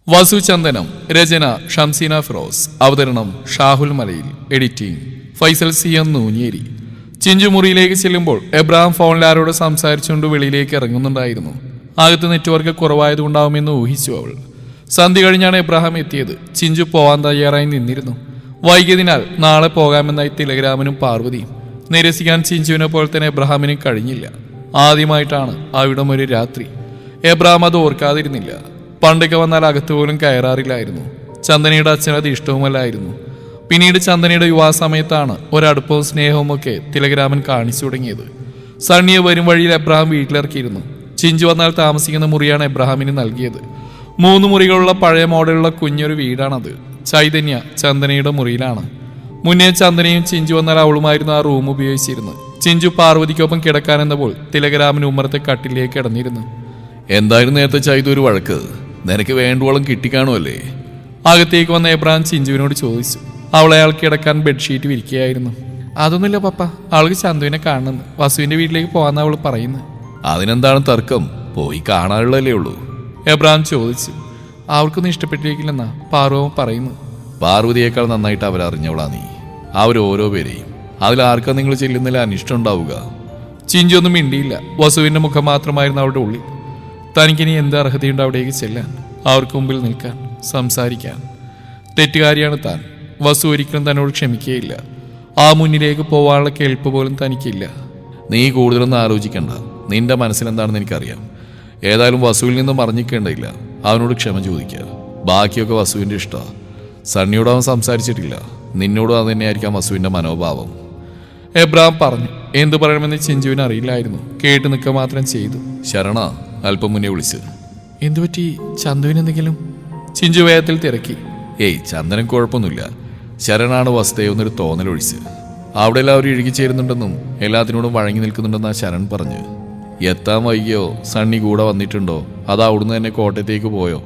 വസു ചന്ദനം. രചന ഷംസീന ഫിറോസ്. അവതരണം ഷാഹുൽ മലയിൽ. Editing Faisal C M Nooncheri. Chinchu മുറിയിലേക്ക് ചെല്ലുമ്പോൾ എബ്രഹാം ഫോണിൽ ആരോട് സംസാരിച്ചുകൊണ്ട് വെളിയിലേക്ക് ഇറങ്ങുന്നുണ്ടായിരുന്നു. അകത്ത് നെറ്റ്വർക്ക് കുറവായതുകൊണ്ടാവുമെന്ന് ഊഹിച്ചു അവൾ. സന്ധ്യ കഴിഞ്ഞാണ് എബ്രഹാം എത്തിയത്. ചിഞ്ചു പോവാൻ തയ്യാറായി നിന്നിരുന്നു. വൈകിയതിനാൽ നാളെ പോകാമെന്നായി തിലഗ്രാമനും പാർവതിയും. നിരസിക്കാൻ ചിഞ്ചുവിനെ പോലെ തന്നെ എബ്രഹാമിനും കഴിഞ്ഞില്ല. ആദ്യമായിട്ടാണ് അവിടം ഒരു രാത്രി. എബ്രഹാം അത് ഓർക്കാതിരുന്നില്ല. പണ്ടൊക്കെ വന്നാൽ അകത്ത് പോലും കയറാറില്ലായിരുന്നു. ചന്ദനയുടെ അച്ഛനത് ഇഷ്ടവുമല്ലായിരുന്നു. പിന്നീട് ചന്ദനയുടെ യുവാസമയത്താണ് ഒരടുപ്പവും സ്നേഹവും ഒക്കെ തിലഗ്രാമൻ കാണിച്ചു തുടങ്ങിയത്. സണ്ണിയെ വരും വഴിയിൽ എബ്രഹാം വീട്ടിലിറക്കിയിരുന്നു. ചിഞ്ചു വന്നാൽ താമസിക്കുന്ന മുറിയാണ് എബ്രഹാമിന് നൽകിയത്. 3 മുറികളുള്ള പഴയ മോഡലുള്ള കുഞ്ഞൊരു വീടാണത്. ചൈതന്യ ചന്ദനയുടെ മുറിയിലാണ്. മുന്നേ ചന്ദനയും ചിഞ്ചു വന്നാൽ അവളുമായിരുന്നു ആ റൂം ഉപയോഗിച്ചിരുന്നത്. ചിഞ്ചു പാർവതിക്കൊപ്പം കിടക്കാനെന്നപ്പോൾ തിലകരാമൻ ഉമ്മറത്തെ കട്ടിലേക്ക് കിടന്നിരുന്നു. എന്തായിരുന്നു നേരത്തെ ചൈതു ഒരു വഴക്ക്? നിനക്ക് വേണ്ടുവോളം കിട്ടിക്കാണുമല്ലേ? അകത്തേക്ക് വന്ന എബ്രഹാം ചിഞ്ചുവിനോട് ചോദിച്ചു. അവളെ അയാൾ കിടക്കാൻ ബെഡ്ഷീറ്റ് വിരിക്കുകയായിരുന്നു. അതൊന്നുമില്ല പപ്പ, അവൾക്ക് ചന്തുവിനെ കാണുന്നു. വസുവിന്റെ വീട്ടിലേക്ക് പോകാന്ന് അവൾ പറയുന്നത്. അതിനെന്താണ് തർക്കം? പോയി കാണാനുള്ളതല്ലേ ഉള്ളൂ. എബ്രഹാം ചോദിച്ചു. അവർക്കൊന്നും ഇഷ്ടപ്പെട്ടിരിക്കില്ലെന്നാ പാർവം പറയുന്നു. പാർവതിയേക്കാൾ നന്നായിട്ട് അവരറിഞ്ഞവളാ നീ. അവരോരോ പേരെയും. അതിലാർക്കാ നിങ്ങൾ ചെല്ലുന്നില്ല അനിഷ്ടം ഉണ്ടാവുക? ചിഞ്ചു ഒന്നും മിണ്ടിയില്ല. വസുവിന്റെ മുഖം മാത്രമായിരുന്നു അവളുടെ ഉള്ളിൽ. തനിക്കിനി എന്ത് അർഹതയുണ്ട് അവിടേക്ക് ചെല്ലാൻ, അവർക്ക് മുമ്പിൽ നിൽക്കാൻ, സംസാരിക്കാൻ? തെറ്റുകാരിയാണ് താൻ. വസു ഒരിക്കലും തന്നോട് ക്ഷമിക്കുകയില്ല. ആ മുന്നിലേക്ക് പോവാനുള്ള കേൾപ്പ് പോലും തനിക്കില്ല. നീ കൂടുതലൊന്നും ആലോചിക്കണ്ട. നിന്റെ മനസ്സിലെന്താണെന്ന് എനിക്കറിയാം. ഏതായാലും വസുവിൽ നിന്നും മറിഞ്ഞിക്കേണ്ടയില്ല. അവനോട് ക്ഷമ ചോദിക്കുക. ബാക്കിയൊക്കെ വസുവിൻ്റെ ഇഷ്ടമാണ്. സണ്ണിയോട് അവൻ സംസാരിച്ചിട്ടില്ല. നിന്നോടും അത് തന്നെയായിരിക്കാം വസുവിൻ്റെ മനോഭാവം. എബ്രഹാം പറഞ്ഞു. എന്തു പറയണമെന്ന് ചിഞ്ചുവിന് അറിയില്ലായിരുന്നു. കേട്ട് നിൽക്കുക മാത്രം ചെയ്തു. ശരണ അല്പം മുന്നേ വിളിച്ച്. എന്തുപറ്റി? ചന്തുവിനെന്തെങ്കിലും? ചിഞ്ചു വേഗത്തിൽ തിരക്കി. ഏയ്, ചന്ദനം കുഴപ്പമൊന്നുമില്ല. ശരണാണ് വസ്തുതയെന്നൊരു തോന്നലൊഴിച്ച്. അവിടെ എല്ലാവരും ഇഴുകിച്ചേരുന്നുണ്ടെന്നും എല്ലാത്തിനോടും വഴങ്ങി നിൽക്കുന്നുണ്ടെന്നാ ശരൺ പറഞ്ഞ്. എത്താൻ വൈകിയോ? സണ്ണി കൂടെ വന്നിട്ടുണ്ടോ? അത് അവിടുന്ന് തന്നെ കോട്ടയത്തേക്ക് പോയോ?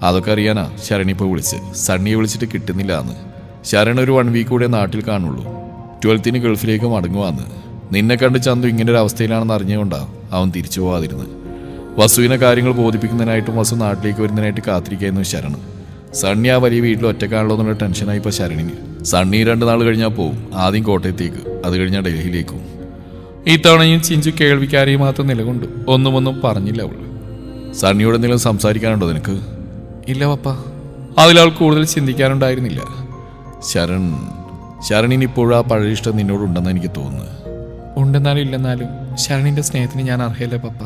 അതൊക്കെ അറിയാനാ ശരണിപ്പോൾ വിളിച്ച്. സണ്ണിയെ വിളിച്ചിട്ട് കിട്ടുന്നില്ല എന്ന്. ശരൺ ഒരു 1 വീക്ക് കൂടെ നാട്ടിൽ കാണുള്ളൂ. 12ന് ഗൾഫിലേക്ക് മടങ്ങുവാന്ന്. നിന്നെ കണ്ട് ചന്തു ഇങ്ങനെ ഒരു അവസ്ഥയിലാണെന്ന് അറിഞ്ഞുകൊണ്ടാ അവൻ തിരിച്ചു പോവാതിരുന്നത്. വസുവിനെ കാര്യങ്ങൾ ബോധിപ്പിക്കുന്നതിനായിട്ടും വസു നാട്ടിലേക്ക് വരുന്നതിനായിട്ട് കാത്തിരിക്കായിരുന്നു ശരൺ. സണ്ണി ആ വലിയ വീട്ടിൽ ഒറ്റക്കാണല്ലോ എന്നുള്ള ടെൻഷനായി ഇപ്പോൾ ശരണിന്. സണ്ണി 2 നാൾ കഴിഞ്ഞാൽ പോവും. ആദ്യം കോട്ടയത്തേക്ക്, അത് കഴിഞ്ഞാൽ ഡൽഹിയിലേക്കും. ഇത്തവണയും ചിഞ്ചു കേൾവിക്കാരെയും മാത്രം നിലകൊണ്ടു. ഒന്നും പറഞ്ഞില്ല അവൾ. സണ്ണിയോട് എന്തെങ്കിലും സംസാരിക്കാനുണ്ടോ നിനക്ക്? ഇല്ല പപ്പ. അതിലവൾ കൂടുതൽ ചിന്തിക്കാനുണ്ടായിരുന്നില്ല. ശരണിന് ഇപ്പോഴും ആ പഴയ ഇഷ്ടം നിന്നോടുണ്ടെന്ന് എനിക്ക് തോന്നുന്നു. ഉണ്ടെന്നാലും ഇല്ലെന്നാലും ശരണിന്റെ സ്നേഹത്തിന് ഞാൻ അർഹയല്ല പപ്പ.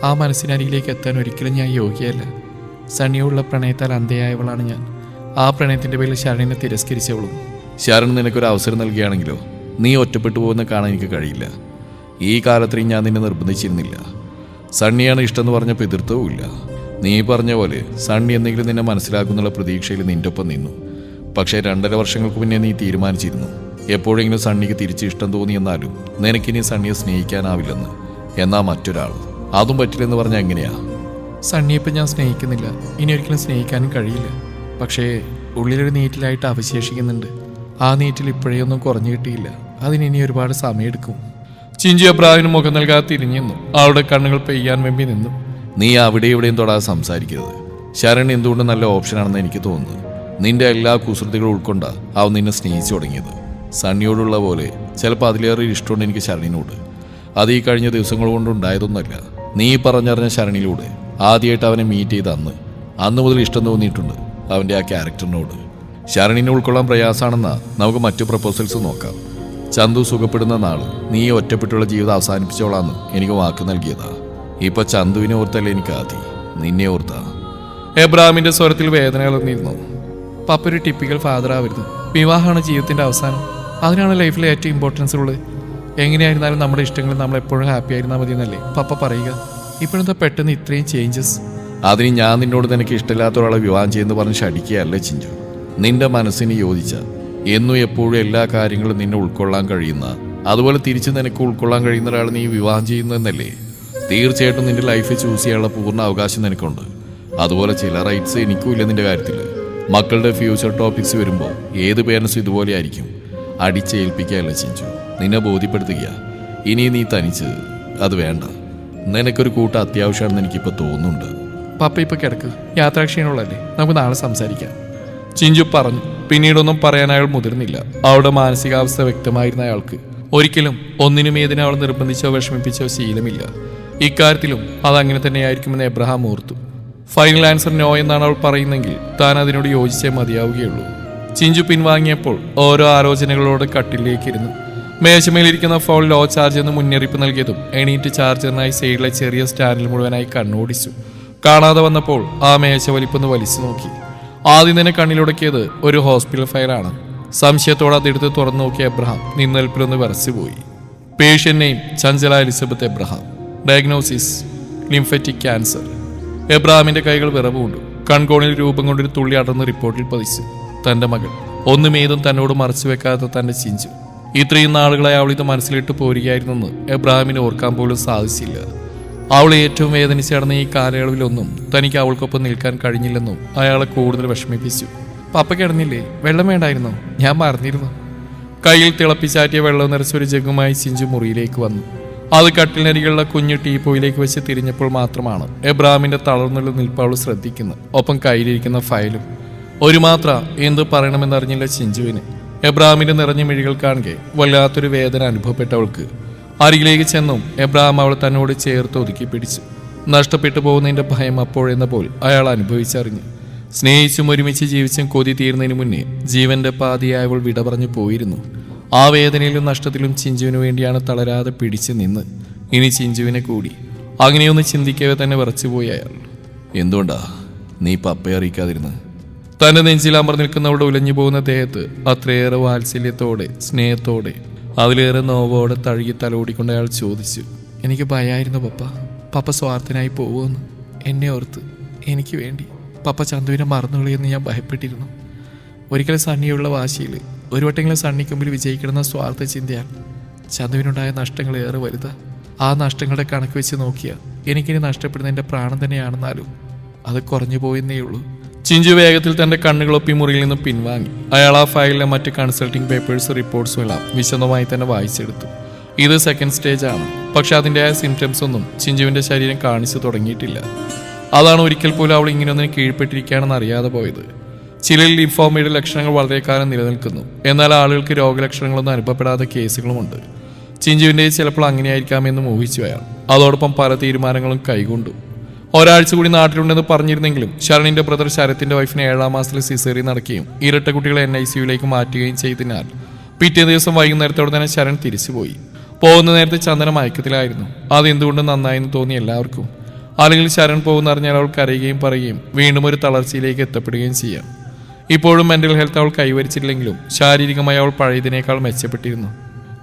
ആ മനസ്സിനരികിലേക്ക് എത്താൻ ഒരിക്കലും ഞാൻ യോഗ്യയല്ല. സണ്ണിയോടുള്ള പ്രണയത്താൽ അന്ധയായവളാണ് ഞാൻ. ആ പ്രണയത്തിന്റെ പേരിൽ ശരണിനെ തിരസ്കരിച്ചവളും. ശരൺ നിനക്കൊരു അവസരം നൽകുകയാണെങ്കിലോ നീ ഒറ്റപ്പെട്ടു പോകുന്ന കാണാൻ എനിക്ക് കഴിയില്ല. ഈ കാലത്രയും ഞാൻ നിന്നെ നിർബന്ധിച്ചിരുന്നില്ല. സണ്ണിയാണ് ഇഷ്ടമെന്ന് പറഞ്ഞപ്പോൾ എതിർത്തവുമില്ല. നീ പറഞ്ഞ പോലെ സണ്ണി എന്തെങ്കിലും നിന്നെ മനസ്സിലാക്കുന്നുള്ള പ്രതീക്ഷയിൽ നിന്റെ ഒപ്പം നിന്നു. പക്ഷേ 2.5 വർഷങ്ങൾക്ക് മുന്നേ നീ തീരുമാനിച്ചിരുന്നു എപ്പോഴെങ്കിലും സണ്ണിക്ക് തിരിച്ച് ഇഷ്ടം തോന്നിയെന്നാലും നിനക്കിനി സണ്ണിയെ സ്നേഹിക്കാനാവില്ലെന്ന്. എന്നാൽ മറ്റൊരാൾ അതും പറ്റില്ലെന്ന് പറഞ്ഞാൽ എങ്ങനെയാ? സണ്ണിയപ്പം ഞാൻ സ്നേഹിക്കുന്നില്ല, ഇനി ഒരിക്കലും സ്നേഹിക്കാനും കഴിയില്ല. പക്ഷേ ഉള്ളിലൊരു നീറ്റിലായിട്ട് അവശേഷിക്കുന്നുണ്ട്. ആ നീറ്റിൽ ഇപ്പോഴേ ഒന്നും കുറഞ്ഞു കിട്ടിയില്ല. അതിനി ഒരുപാട് സമയമെടുക്കും. ചിഞ്ചു എബ്രാഹിമിന് മുഖം നൽകാതെ തിരിഞ്ഞു നിന്നു. അവളുടെ കണ്ണുകൾ പെയ്യാൻ വെമ്പി നിന്നു. നീ അവിടെ ഇവിടെയും തൊടാതെ സംസാരിക്കരുത്. ശരൺ എന്തുകൊണ്ട് നല്ല ഓപ്ഷനാണെന്ന് എനിക്ക് തോന്നുന്നു. നിന്റെ എല്ലാ കുസൃതികളും ഉൾക്കൊണ്ട അവൻ നിന്നെ സ്നേഹിച്ചു തുടങ്ങിയത്. സണ്ണിയോടുള്ള പോലെ ചിലപ്പോൾ അതിലേറെ ഇഷ്ടമുണ്ട് എനിക്ക് ശരണിനോട്. അത് ഈ കഴിഞ്ഞ ദിവസങ്ങൾ കൊണ്ടുണ്ടായതൊന്നുമല്ല. നീ പറഞ്ഞറിഞ്ഞ ശരണിലൂടെ ആദ്യമായിട്ട് അവനെ മീറ്റ് ചെയ്ത അന്ന് മുതൽ ഇഷ്ടം തോന്നിയിട്ടുണ്ട് അവൻ്റെ ആ ക്യാരക്ടറിനോട്. ശരണിനെ ഉൾക്കൊള്ളാൻ പ്രയാസമാണെന്നാ നമുക്ക് മറ്റു പ്രപ്പോസൽസ് നോക്കാം. ചന്തു സുഖപ്പെടുന്ന നാൾ നീ ഒറ്റപ്പെട്ടുള്ള ജീവിതം അവസാനിപ്പിച്ചോളാന്ന് എനിക്ക് വാക്ക് നൽകിയതാ. ഇപ്പൊ ചന്തുവിനെ ഓർത്തല്ലേ എനിക്ക് ആദ്യം, നിന്നെ ഓർത്താ. എബ്രാഹിമിന്റെ സ്വരത്തിൽ വേദന കലർന്നിരുന്നു. പപ്പ ഒരു ടിപ്പിക്കൽ ഫാദർ ആവരുത്. വിവാഹമാണ് ജീവിതത്തിന്റെ അവസാനം. അതിനാണ് ലൈഫിലെ ഏറ്റവും ഇമ്പോർട്ടൻസ് ഉള്ളത്. എങ്ങനെയായിരുന്നാലും നമ്മുടെ ഇഷ്ടങ്ങളിൽ നമ്മൾ എപ്പോഴും ഹാപ്പി ആയിരുന്നാൽ മതി എന്നല്ലേ പപ്പ പറയുക. ഇപ്പോഴെന്താ പെട്ടെന്ന് ഇത്രയും ചേഞ്ചസ്? അതിന് ഞാൻ നിന്നോട് നിനക്ക് ഇഷ്ടമില്ലാത്ത ഒരാളെ വിവാഹം ചെയ്യുന്ന പറഞ്ഞ് ശടിക്കുകയല്ലേ ചിഞ്ചു. നിന്റെ മനസ്സിന് യോജിച്ച എന്നും എപ്പോഴും എല്ലാ കാര്യങ്ങളും നിന്നെ ഉൾക്കൊള്ളാൻ കഴിയുന്ന, അതുപോലെ തിരിച്ച് നിനക്ക് ഉൾക്കൊള്ളാൻ കഴിയുന്ന ഒരാൾ നീ വിവാഹം ചെയ്യുന്നതെന്നല്ലേ. തീർച്ചയായിട്ടും നിന്റെ ലൈഫ് ചൂസ് ചെയ്യാനുള്ള പൂർണ്ണ അവകാശം നിനക്കുണ്ട്. അതുപോലെ ചില റൈറ്റ്സ് എനിക്കും ഇല്ല നിന്റെ കാര്യത്തിൽ. മക്കളുടെ ഫ്യൂച്ചർ ടോപ്പിക്സ് വരുമ്പോൾ ഏത് പേരൻസും ഇതുപോലെ ആയിരിക്കും. അടിച്ചേൽപ്പിക്കുകയല്ല ചിഞ്ചു, നിന്നെ ബോധ്യപ്പെടുത്തുക. ഇനി നീ തനിച്ച് അത് വേണ്ട. നിനക്കൊരു കൂട്ടം അത്യാവശ്യമാണെന്ന് എനിക്കിപ്പോൾ തോന്നുന്നുണ്ട്. പപ്പ ഇപ്പൊ കിടക്ക്. യാത്രാക്ഷീണമുള്ളല്ലേ, നമുക്ക് നാളെ സംസാരിക്കാം. ചിഞ്ചു പറഞ്ഞു. പിന്നീടൊന്നും പറയാൻ അയാൾ മുതിർന്നില്ല. അവളുടെ മാനസികാവസ്ഥ വ്യക്തമായിരുന്ന അയാൾക്ക് ഒരിക്കലും ഒന്നിനും ഏതിനെ അവൾ നിർബന്ധിച്ചോ വിഷമിപ്പിച്ചോ ശീലമില്ല. ഇക്കാര്യത്തിലും അതങ്ങനെ തന്നെയായിരിക്കുമെന്ന് എബ്രഹാം ഓർത്തു. ഫൈനൽ ആൻസർ നോ എന്നാണ് അവൾ പറയുന്നെങ്കിൽ താൻ അതിനോട് യോജിച്ചേ മതിയാവുകയുള്ളൂ. ചിഞ്ചു പിൻവാങ്ങിയപ്പോൾ ഓരോ ആലോചനകളോട് കട്ടിലേക്കിരുന്നു. മേശമേലിരിക്കുന്ന ഫോൺ ലോ ചാർജ് എന്ന് മുന്നറിയിപ്പ് നൽകിയതും എണീറ്റ് ചാർജറിനായി സൈഡിലെ ചെറിയ സ്റ്റാൻഡിൽ മുഴുവനായി കണ്ണോടിച്ചു. കാണാതെ വന്നപ്പോൾ ആ മേശ വലിപ്പൊന്ന് വലിച്ചു നോക്കി. ആദ്യം തന്നെ കണ്ണിലുടക്കിയത് ഒരു ഹോസ്പിറ്റൽ ഫയലാണ്. സംശയത്തോടെ അതെടുത്ത് തുറന്നു നോക്കിയ എബ്രഹാം നിന്നൽപ്പിലൊന്ന് വിറച്ചുപോയി. Patient name Chanchala Elizabeth Abraham. Diagnosis lymphatic cancer. എബ്രഹാമിന്റെ കൈകൾ വിറവുകൊണ്ടു. കൺകോണിൽ രൂപം കൊണ്ടൊരു തുള്ളി അടർന്ന് റിപ്പോർട്ടിൽ പതിച്ചു. തന്റെ മകൾ ഒന്നുമേതും തന്നോട് മറച്ചു വെക്കാത്ത തന്റെ ചിഞ്ചു. ഇത്രയും നാളുകളായി അവൾ ഇത് മനസ്സിലിട്ട് പോരുകയായിരുന്നെന്ന് എബ്രഹാമിന് ഓർക്കാൻ പോലും സാധിച്ചില്ല. അവൾ ഏറ്റവും വേദനിച്ചടന്ന ഈ കാലയളവിലൊന്നും തനിക്ക് അവൾക്കൊപ്പം നിൽക്കാൻ കഴിഞ്ഞില്ലെന്നും അയാളെ കൂടുതൽ വിഷമിപ്പിച്ചു. പപ്പ കിടന്നില്ലേ? വെള്ളം വേണ്ടായിരുന്നോ? ഞാൻ മറന്നിരുന്നു. കയ്യിൽ തിളപ്പിച്ചാറ്റിയ വെള്ളം നിറച്ചൊരു ജഗ്ഗുമായി ചിഞ്ചു മുറിയിലേക്ക് വന്നു. അത് കട്ടിലിനരികളുടെ കുഞ്ഞു ടീപ്പോയിലേക്ക് വെച്ച് തിരിഞ്ഞപ്പോൾ മാത്രമാണ് എബ്രഹാമിന്റെ തളർന്നുള്ള നിൽപ്പ് അവൾ ശ്രദ്ധിക്കുന്നത്. ഒപ്പം കയ്യിലിരിക്കുന്ന ഫയലും. ഒരു മാത്ര എന്ത് പറയണമെന്നറിഞ്ഞില്ല ചിഞ്ചുവിന്. എബ്രഹാമിന്റെ നിറഞ്ഞ മിഴികൾ കാണുകെ വല്ലാത്തൊരു വേദന അനുഭവപ്പെട്ടവൾക്ക്. അരികിലേക്ക് ചെന്നും എബ്രഹാം അവൾ തന്നോട് ചേർത്ത് ഒതുക്കി പിടിച്ചു. നഷ്ടപ്പെട്ടു പോകുന്നതിന്റെ ഭയം അപ്പോഴെന്ന പോൽ അയാൾ അനുഭവിച്ചറിഞ്ഞു. സ്നേഹിച്ചും ഒരുമിച്ച് ജീവിച്ചും കൊതി തീരുന്നതിന് മുന്നേ ജീവന്റെ പാതിയായവൾ വിട പറഞ്ഞു പോയിരുന്നു. ആ വേദനയിലും നഷ്ടത്തിലും ചിഞ്ചുവിന് വേണ്ടിയാണ് തളരാതെ പിടിച്ചു നിന്ന്. ഇനി ചിഞ്ചുവിനെ കൂടി. അങ്ങനെയൊന്ന് ചിന്തിക്കവേ തന്നെ വിറച്ചുപോയി അയാൾ. എന്തുകൊണ്ടാ നീ പപ്പയെ അറിയിക്കാതിരുന്നത്? തന്റെ നെഞ്ചിൽ അമർന്നു നിൽക്കുന്നവളുടെ ഉലഞ്ഞു പോകുന്ന ദേഹത്ത് അത്രയേറെ വാത്സല്യത്തോടെ സ്നേഹത്തോടെ അതിലേറെ നോവോടെ തഴുകി തലോടിക്കൊണ്ട് അയാൾ ചോദിച്ചു. എനിക്ക് ഭയമായിരുന്നു പപ്പ സ്വാർത്ഥനായി പോവുമെന്ന്. എന്നെ ഓർത്ത് എനിക്ക് വേണ്ടി പപ്പ ചന്തുവിനെ മറന്നുകളയെന്ന് ഞാൻ ഭയപ്പെട്ടിരുന്നു. ഒരിക്കലും സണ്ണിയുള്ള വാശിയിൽ ഒരു വട്ടെങ്കിലും സണ്ണിക്ക് മുമ്പിൽ വിജയിക്കണമെന്ന സ്വാർത്ഥ ചിന്തയാൽ ചന്തുവിനുണ്ടായ നഷ്ടങ്ങൾ ഏറെ വലുതാ. ആ നഷ്ടങ്ങളുടെ കണക്ക് വെച്ച് നോക്കിയാൽ എനിക്കിനി നഷ്ടപ്പെടുന്ന എൻ്റെ പ്രാണൻ തന്നെയാണെന്നാലും അത് കുറഞ്ഞു പോയെന്നേ ഉള്ളൂ. ചിഞ്ചു വേഗത്തിൽ തന്റെ കണ്ണുകളൊപ്പി മുറിയിൽ നിന്ന് പിൻവാങ്ങി. അയാൾ ആ ഫയലിലെ മറ്റ് കൺസൾട്ടിംഗ് പേപ്പേഴ്സ് റിപ്പോർട്ട്സും എല്ലാം വിശദമായി തന്നെ വായിച്ചെടുത്തു. ഇത് സെക്കൻഡ് സ്റ്റേജ് ആണ്. പക്ഷെ അതിൻ്റെതായ സിംറ്റംസ് ഒന്നും ചിഞ്ചുവിന്റെ ശരീരം കാണിച്ചു തുടങ്ങിയിട്ടില്ല. അതാണ് ഒരിക്കൽ പോലും അവൾ ഇങ്ങനെയൊന്നിന് കീഴ്പ്പെട്ടിരിക്കുകയാണെന്ന് അറിയാതെ പോയത്. ചിലരിൽ ലിംഫോമയുടെ ലക്ഷണങ്ങൾ വളരെ കാലം നിലനിൽക്കുന്നു. എന്നാൽ ആളുകൾക്ക് രോഗലക്ഷണങ്ങളൊന്നും അനുഭവപ്പെടാത്ത കേസുകളുമുണ്ട്. ചിഞ്ചുവിൻ്റെ ചിലപ്പോൾ അങ്ങനെയായിരിക്കാമെന്ന് ഊഹിച്ചു അയാൾ. അതോടൊപ്പം പല തീരുമാനങ്ങളും കൈകൊണ്ടു. ഒരാഴ്ച കൂടി നാട്ടിലുണ്ടെന്ന് പറഞ്ഞിരുന്നെങ്കിലും ശരണിന്റെ ബ്രദർ ശരത്തിന്റെ വൈഫിനെ 7ാം മാസത്തിൽ സിസേറിയൻ നടക്കുകയും ഇരട്ട കുട്ടികളെ NICUവിലേക്ക് മാറ്റുകയും ചെയ്തതിനാൽ പിറ്റേ ദിവസം വൈകുന്നേരത്തോടെ തന്നെ ശരൺ തിരിച്ചുപോയി. പോകുന്ന നേരത്തെ ചന്ദന മയക്കത്തിലായിരുന്നു. അതെന്തുകൊണ്ട് നന്നായെന്ന് തോന്നി എല്ലാവർക്കും. അല്ലെങ്കിൽ ശരൺ പോകുന്നറിഞ്ഞാൽ അവൾ കരയുകയും പറയുകയും വീണ്ടും ഒരു തളർച്ചയിലേക്ക് എത്തപ്പെടുകയും ചെയ്യാം. ഇപ്പോഴും മെന്റൽ ഹെൽത്ത് അവൾ കൈവരിച്ചില്ലെങ്കിലും ശാരീരികമായി അവൾ പഴയതിനേക്കാൾ മെച്ചപ്പെട്ടിരുന്നു.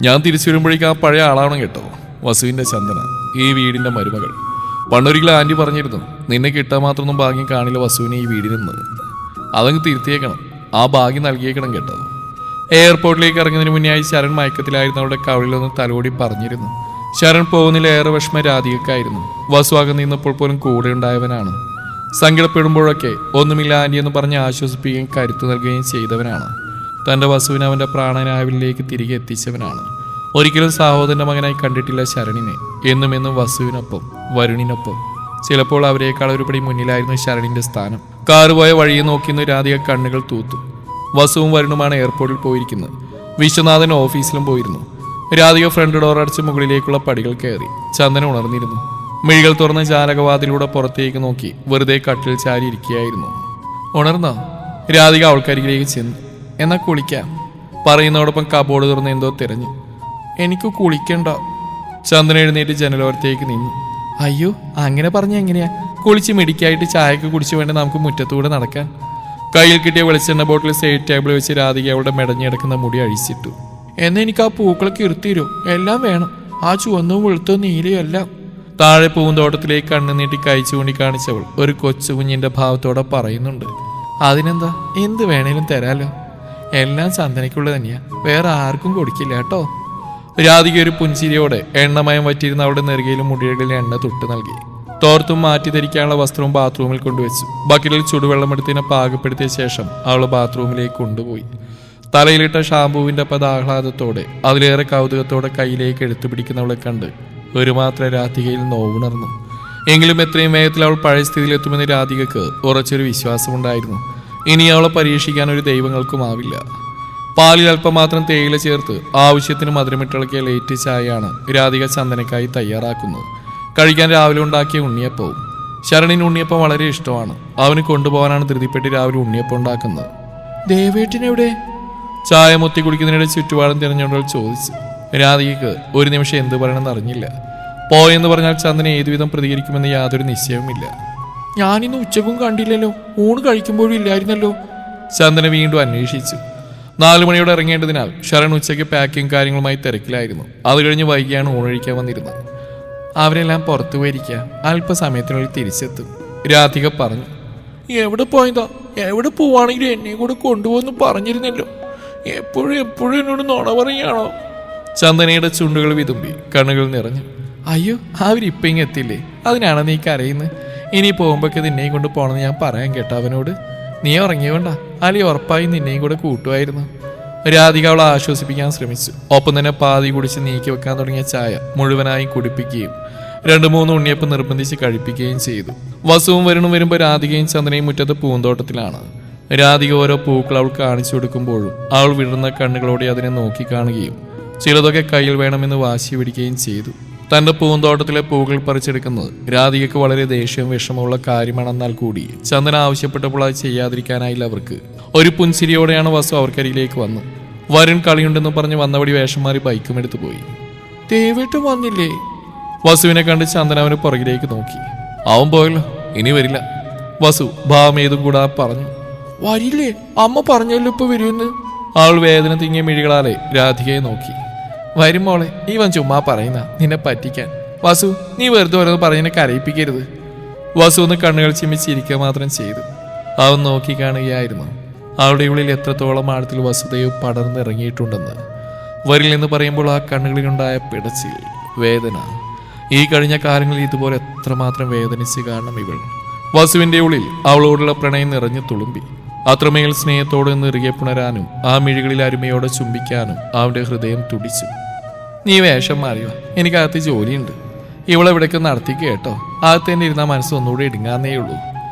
ഞാൻ തിരിച്ചു വരുമ്പോഴേക്കും ആ പഴയ ആളാവണം കേട്ടോ. വസുവിന്റെ ചന്ദന, ഈ വീടിന്റെ മരുമകൾ. പണ്ടൊരിക്കലും ആന്റി പറഞ്ഞിരുന്നു, നിന്നെ കിട്ടാൻ മാത്രമൊന്നും ഭാഗ്യം കാണില്ല വസുവിനെ ഈ വീടിനെന്ന്. അതങ്ങ് തിരുത്തിയേക്കണം. ആ ഭാഗ്യം നൽകിയേക്കണം കേട്ടോ. എയർപോർട്ടിലേക്ക് ഇറങ്ങുന്നതിന് മുന്നേ ആയി ശരൺ മയക്കത്തിലായിരുന്നു. അവളുടെ കവിളിലൊന്ന് തലോടി പറഞ്ഞിരുന്നു. ശരൺ പോകുന്നതിൽ ഏറെ വിഷമ രാധികക്കായിരുന്നു. വസു അകന്ന് നിന്നപ്പോൾ പോലും കൂടെ ഉണ്ടായവനാണ്. സങ്കടപ്പെടുമ്പോഴൊക്കെ ഒന്നുമില്ല ആന്റി എന്ന് പറഞ്ഞ് ആശ്വസിപ്പിക്കുകയും കരുത്തു നൽകുകയും ചെയ്തവനാണ്. തന്റെ വസുവിനെ അവന്റെ പ്രാണനാവിലേക്ക് തിരികെ എത്തിച്ചവനാണ്. ഒരിക്കലും സഹോദരന്റെ മകനായി കണ്ടിട്ടില്ല ശരണിനെ. എന്നും വസുവിനൊപ്പം വരുണിനൊപ്പം. ചിലപ്പോൾ അവരെക്കാൾ ഒരുപടി മുന്നിലായിരുന്നു ശരണിന്റെ സ്ഥാനം. കാറ് പോയ വഴിയെ നോക്കിയെന്ന് രാധിക കണ്ണുകൾ തൂത്തു. വസുവും വരുണുമാണ് എയർപോർട്ടിൽ പോയിരിക്കുന്നത്. വിശ്വനാഥൻ ഓഫീസിലും പോയിരുന്നു. രാധിക ഫ്രണ്ട് ഡോർ അടച്ച് മുകളിലേക്കുള്ള പടികൾ കയറി. ചന്ദന ഉണർന്നിരുന്നു. മിഴികൾ തുറന്ന് ജാലകവാതിലൂടെ പുറത്തേക്ക് നോക്കി വെറുതെ കട്ടിൽ ചാരി ഇരിക്കുകയായിരുന്നു. ഉണർന്നോ? രാധിക അവൾക്കരികിലേക്ക് ചെന്നു. എന്നാ കുളിക്കാം പറയുന്നതോടൊപ്പം കബോർഡ് തുറന്ന് എന്തോ തിരഞ്ഞു. എനിക്ക് കുളിക്കണ്ട. ചന്ദന എഴുന്നേറ്റ് ജനലോരത്തേക്ക് നിന്നു. അയ്യോ, അങ്ങനെ പറഞ്ഞ എങ്ങനെയാ? കുളിച്ച് മിടിക്കായിട്ട് ചായക്ക് കുടിച്ചു വേണ്ട നമുക്ക് മുറ്റത്തൂടെ നടക്കാൻ. കയ്യിൽ കിട്ടിയ വെളിച്ചെണ്ണ ബോട്ടിൽ സൈഡ് ടേബിൾ വെച്ച് രാധിക അവളുടെ മെടഞ്ഞെടുക്കുന്ന മുടി അഴിച്ചിട്ടു. എന്നാ എനിക്ക് ആ പൂക്കളൊക്കെ ഇരുത്തിരോ? എല്ലാം വേണം, ആ ചുവന്നും വെളുത്തോ നീലയോ എല്ലാം. താഴെ പൂന്തോട്ടത്തിലേക്ക് കണ്ണു നീട്ടി കൈ ചൂണ്ടിക്കാണിച്ചവൾ ഒരു കൊച്ചു കുഞ്ഞിന്റെ ഭാവത്തോടെ പറയുന്നുണ്ട്. അതിനെന്താ, എന്ത് വേണേലും തരാലോ. എല്ലാം ചന്ദനയ്ക്കുള്ള തന്നെയാ, വേറെ ആർക്കും കൊടുക്കില്ല കേട്ടോ. രാധിക ഒരു പുഞ്ചിരിയോടെ എണ്ണമയം വറ്റിയിരുന്ന അവളുടെ നെറുകയിലും മുടികളിലും എണ്ണ തൊട്ട് നൽകി. തോർത്തും മാറ്റി ധരിക്കാനുള്ള വസ്ത്രവും ബാത്റൂമിൽ കൊണ്ടുവച്ചു. ബക്കറ്റിൽ ചുടുവെള്ളമെടുത്തിനെ പാകപ്പെടുത്തിയ ശേഷം അവൾ ബാത്റൂമിലേക്ക് കൊണ്ടുപോയി. തലയിലിട്ട ഷാമ്പൂവിന്റെ പദാഹ്ലാദത്തോടെ അതിലേറെ കൗതുകത്തോടെ കയ്യിലേക്ക് എടുത്തു പിടിക്കുന്നവളെ കണ്ട് ഒരു മാത്ര രാധികയിൽ നോവുണർന്നു. എങ്കിലും എത്രയും വേഗത്തിൽ അവൾ പഴയ സ്ഥിതിയിലെത്തുമെന്ന് രാധികക്ക് ഉറച്ചൊരു വിശ്വാസമുണ്ടായിരുന്നു. ഇനി അവളെ പരീക്ഷിക്കാൻ ഒരു ദൈവങ്ങൾക്കുമാവില്ല. പാലിൽ അല്പം മാത്രം തേയില ചേർത്ത് ആവശ്യത്തിന് മധുരമിട്ടിളക്കിയ ലേറ്റ് ചായയാണ് രാധിക ചന്ദനക്കായി തയ്യാറാക്കുന്നത്. കഴിക്കാൻ രാവിലെ ഉണ്ടാക്കിയ ഉണ്ണിയപ്പവും. ശരണിന് ഉണ്ണിയപ്പം വളരെ ഇഷ്ടമാണ്. അവന് കൊണ്ടുപോകാനാണ് ധൃതിപ്പെട്ട് രാവിലെ ഉണ്ണിയപ്പം ഉണ്ടാക്കുന്നത്. ദേവേട്ടിനെവിടെ? ചായ മുത്തി കുടിക്കുന്നതിനിടെ ചുറ്റുപാടും തിരഞ്ഞുകൊണ്ടവൾ ചോദിച്ചു. രാധികക്ക് ഒരു നിമിഷം എന്ത് പറയണമെന്ന് അറിഞ്ഞില്ല. പോയെന്ന് പറഞ്ഞാൽ ചന്ദന ഏതുവിധം പ്രതികരിക്കുമെന്ന് യാതൊരു നിശ്ചയവുമില്ല. ഞാനിന്ന് ഉച്ചക്കും കണ്ടില്ലല്ലോ, ഊണ് കഴിക്കുമ്പോഴും ഇല്ലായിരുന്നല്ലോ, ചന്ദന വീണ്ടും അന്വേഷിച്ചു. 4 മണിയോടെ ഇറങ്ങേണ്ടതിനാൽ ശരൺ ഉച്ചയ്ക്ക് പാക്കിംഗ് കാര്യങ്ങളുമായി തിരക്കിലായിരുന്നു. അത് കഴിഞ്ഞ് വൈകിയാണ് ഊണഴിക്കാൻ വന്നിരുന്നത്. അവരെല്ലാം പുറത്തു പോയിരിക്കുക, അല്പസമയത്തിനുള്ളിൽ തിരിച്ചെത്തും, രാധിക പറഞ്ഞു. എവിടെ പോയതാ? എവിടെ പോവാണെങ്കിലും എന്നെ കൂടെ കൊണ്ടുപോകുന്നു പറഞ്ഞിരുന്നല്ലോ, എപ്പോഴും എന്നോട് നുണ പറയാണോ? ചന്ദനയുടെ ചുണ്ടുകൾ വിതുമ്പി, കണ്ണുകൾ നിറഞ്ഞു. അയ്യോ, അവരിപ്പം ഇങ്ങ് എത്തില്ലേ, അതിനാണ് നീ കരയുന്നത്. ഇനി പോകുമ്പോഴൊക്കെ നിന്നെയും കൊണ്ട് പോകണമെന്ന് ഞാൻ പറയാൻ കേട്ടോ അവനോട്. നീ ഉറങ്ങിയോണ്ടാ, അല്ലെങ്കിൽ ഉറപ്പായി നിന്നെയും കൂടെ കൂട്ടുമായിരുന്നു. രാധിക അവളെ ആശ്വസിപ്പിക്കാൻ ശ്രമിച്ചു. ഒപ്പം തന്നെ പാതി കുടിച്ച് നീക്കി വെക്കാൻ തുടങ്ങിയ ചായ മുഴുവനായും കുടിപ്പിക്കുകയും 2-3 ഉണ്ണിയപ്പം നിർബന്ധിച്ച് കഴിപ്പിക്കുകയും ചെയ്തു. വസുവും വരുമ്പോൾ രാധികയും ചന്ദനയും മുറ്റത്ത് പൂന്തോട്ടത്തിലാണ്. രാധിക ഓരോ പൂക്കൾ അവൾ കാണിച്ചു കൊടുക്കുമ്പോഴും അവൾ വിടുന്ന കണ്ണുകളോടെ അതിനെ നോക്കിക്കാണുകയും ചിലതൊക്കെ കയ്യിൽ വേണമെന്ന് വാശി പിടിക്കുകയും ചെയ്തു. തന്റെ പൂന്തോട്ടത്തിലെ പൂക്കൾ പറിച്ചെടുക്കുന്നത് രാധികയ്ക്ക് വളരെ ദേഷ്യവും വിഷമമുള്ള കാര്യമാണെന്നാൽ കൂടി ചന്ദന ആവശ്യപ്പെട്ടപ്പോൾ അത് ചെയ്യാതിരിക്കാനായില്ല അവർക്ക്. ഒരു പുൻസിരിയോടെയാണ് വസു അവർക്കരികിലേക്ക് വന്നു. വരുൺ കളിയുണ്ടെന്ന് പറഞ്ഞ് വന്നവടി വേഷം മാറി ബൈക്കും എടുത്തു പോയി. ദേവേട്ട് വന്നില്ലേ? വസുവിനെ കണ്ട് ചന്ദന അവന് പുറകിലേക്ക് നോക്കി. അവൻ പോയല്ലോ, ഇനി വരില്ല, വസു ഭാവം ഏതും കൂടാ പറഞ്ഞു. വരില്ലേ? അമ്മ പറഞ്ഞല്ലോ ഇപ്പൊ വരുമെന്ന്. അവൾ വേദന തിങ്ങിയ മിഴികളാലെ രാധികയെ നോക്കി. വരും മോളെ, ഇവൻ ചുമ്മാ പറയുന്ന നിന്നെ പറ്റിക്കാൻ. വസു, നീ വെറുതെ ഓരോന്ന് പറഞ്ഞതിനെ കരയിപ്പിക്കരുത്. വസു ഒന്ന് കണ്ണുകൾ ചിമ്മിച്ചിരിക്കുക മാത്രം ചെയ്തു. അവൻ നോക്കി കാണുകയായിരുന്നു. അവളുടെ ഉള്ളിൽ എത്രത്തോളം ആഴത്തിൽ വസുതയോ പടർന്നിറങ്ങിയിട്ടുണ്ടെന്ന്. വരില്ലെന്ന് പറയുമ്പോൾ ആ കണ്ണുകളിലുണ്ടായ പിടച്ചിൽ, വേദന. ഈ കഴിഞ്ഞ കാലങ്ങളിൽ ഇതുപോലെ എത്രമാത്രം വേദനിച്ച് കാണണം ഇവൾ. വസുവിന്റെ ഉള്ളിൽ അവളോടുള്ള പ്രണയം നിറഞ്ഞു തുളുമ്പി. അത്രമേൽ സ്നേഹത്തോടെ നിറുകെ പുണരാനും ആ മിഴികളിൽ അരുമയോടെ ചുംബിക്കാനും അവന്റെ ഹൃദയം തുടിച്ചു. നീ വേഷം മാറിയോ, എനിക്കകത്ത് ജോലിയുണ്ട്, ഇവളെവിടേക്ക് നടത്തി കേട്ടോ. അകത്ത് തന്നെ ഇരുന്നാൽ മനസ്സ് ഒന്നുകൂടി ഇടുങ്ങാന്നേ ഉള്ളൂ,